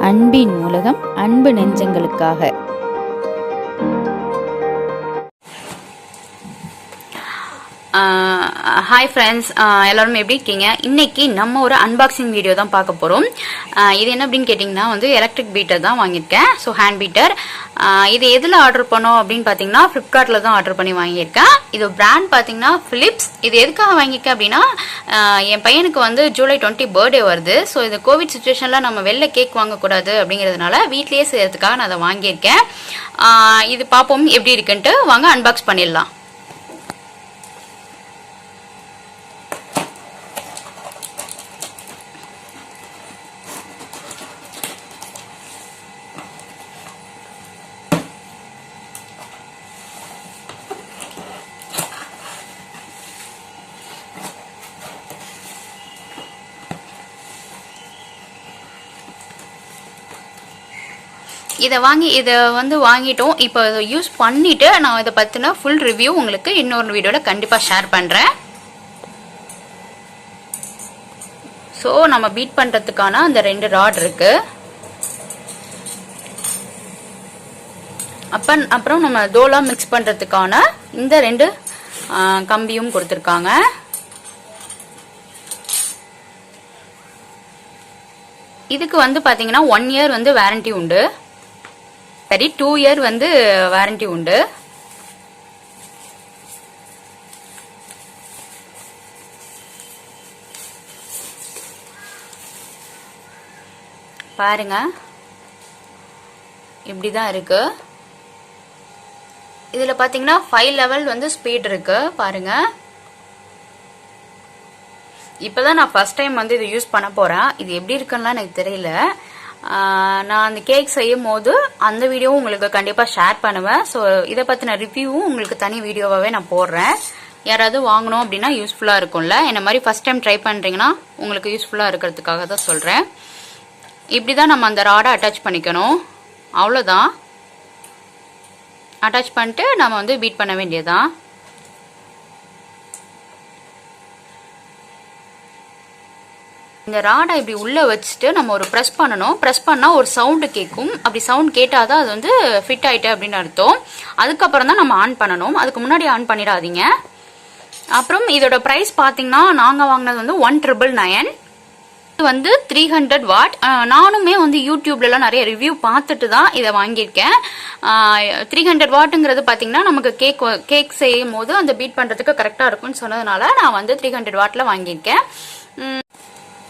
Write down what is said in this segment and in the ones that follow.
அன்பின் உலகம் அன்பு நெஞ்சங்களுக்காக. ஹாய் ஃப்ரெண்ட்ஸ், எல்லாரும் எப்படி இருக்கீங்க? இன்னைக்கு நம்ம ஒரு அன்பாக்சிங் வீடியோ தான் பார்க்க போகிறோம். இது என்ன அப்படின்னு கேட்டிங்கன்னா எலக்ட்ரிக் பீட்டர் தான் வாங்கியிருக்கேன். So hand Peter. இது எதில் ஆர்டர் பண்ணோம் அப்படின்னு பார்த்தீங்கன்னா ஃப்ளிப்கார்ட்டில் தான் ஆர்டர் பண்ணி வாங்கியிருக்கேன். இது பிராண்ட் பார்த்தீங்கன்னா ஃபிலிப்ஸ். இது எதுக்காக வாங்கியிருக்கேன் அப்படின்னா என் பையனுக்கு ஜூலை 20 பர்த்டே வருது. ஸோ இந்த கோவிட் சுச்சுவேஷனில் நம்ம வெளில கேக் வாங்கக்கூடாது அப்படிங்கிறதுனால வீட்லேயே செய்யறதுக்காக நான் அதை வாங்கியிருக்கேன். இது பார்ப்போம் எப்படி இருக்குன்ட்டு. வாங்க அன்பாக்ஸ் பண்ணிடலாம். இதை வாங்கிட்டோம். இப்போ இதை யூஸ் பண்ணிட்டு நான் இதை பற்றின ஃபுல் ரிவ்யூ உங்களுக்கு இன்னொரு வீடியோவில் கண்டிப்பாக ஷேர் பண்ணுறேன். ஸோ நம்ம பீட் பண்ணுறதுக்கான அந்த 2 ராட் இருக்கு. அப்புறம் நம்ம தோலா மிக்ஸ் பண்ணுறதுக்கான இந்த 2 கம்பியும் கொடுத்துருக்காங்க. இதுக்கு பார்த்தீங்கன்னா 1 இயர் வாரண்டி உண்டு. சரி, 2 இயர் வாரண்டி உண்டு. பாருங்க, இப்படிதான் இருக்கு. இதுல பாத்தீங்கன்னா 5 லெவல் ஸ்பீட் இருக்கு. பாருங்க, இப்பதான் நான் ஃபர்ஸ்ட் டைம் இதை யூஸ் பண்ண போறேன். இது எப்படி இருக்குன்னா எனக்கு தெரியல. நான் அந்த கேக் செய்யும் போது அந்த வீடியோவும் உங்களுக்கு கண்டிப்பாக ஷேர் பண்ணுவேன். ஸோ இதை பற்றின ரிவ்யூவும் உங்களுக்கு தனி வீடியோவாகவே நான் போடுறேன். யாராவது வாங்கணும் அப்படின்னா யூஸ்ஃபுல்லாக இருக்கும்ல. என்ன மாதிரி ஃபர்ஸ்ட் டைம் ட்ரை பண்ணுறீங்கன்னா உங்களுக்கு யூஸ்ஃபுல்லாக இருக்கிறதுக்காக தான் சொல்கிறேன். இப்படி தான் நம்ம அந்த ராடை அட்டாச் பண்ணிக்கணும். அவ்வளோதான். அட்டாச் பண்ணிட்டு நம்ம பீட் பண்ண வேண்டியதுதான். இந்த ராடை இப்படி உள்ள வச்சுட்டு நம்ம ஒரு ப்ரெஸ் பண்ணணும். ப்ரெஸ் பண்ணா ஒரு சவுண்டு கேட்கும். அப்படி சவுண்ட் கேட்டாதான் அது ஃபிட் ஆயிட்டு அப்படின்னு அர்த்தம். அதுக்கப்புறம் தான் நம்ம ஆன் பண்ணணும். அதுக்கு முன்னாடி ஆன் பண்ணிடாதீங்க. அப்புறம் இதோட பிரைஸ் பார்த்தீங்கன்னா நாங்கள் வாங்கினது 1999. இது 300 வாட். நானுமே யூடியூப்லலாம் நிறைய ரிவ்யூ பார்த்துட்டு தான் இதை வாங்கியிருக்கேன். 300 வாட்டுங்கிறது பார்த்தீங்கன்னா நமக்கு கேக் செய்யும் போது அந்த பீட் பண்ணுறதுக்கு கரெக்டாக இருக்கும்னு சொன்னதுனால நான் 300 வாட்டில் வாங்கியிருக்கேன்.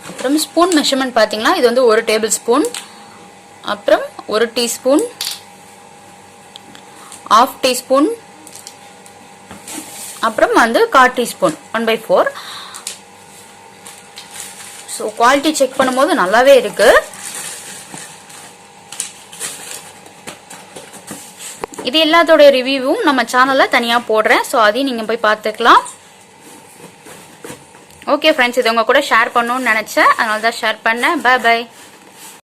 அப்புறம் ஸ்பூன் மெஷர்மெண்ட் பார்த்தீங்கன்னா இது 1 டேபிள் ஸ்பூன், அப்புறம் 1 டீஸ்பூன், 1/2 டீஸ்பூன், அப்புறம் 1/4 டீஸ்பூன், 1/4. ஸோ குவாலிட்டி செக் பண்ணும்போது நல்லாவே இருக்கு. இது எல்லாத்தோட ரிவ்யூவும் நம்ம சேனல்ல தனியாக போடுறேன். ஸோ அதையும் நீங்கள் போய் பார்த்துக்கலாம். ஓகே ஃப்ரெண்ட்ஸ், இது உங்க கூட ஷேர் பண்ணணும்னு நினைச்சேன், அதனால தான் ஷேர் பண்ணேன். Bye by.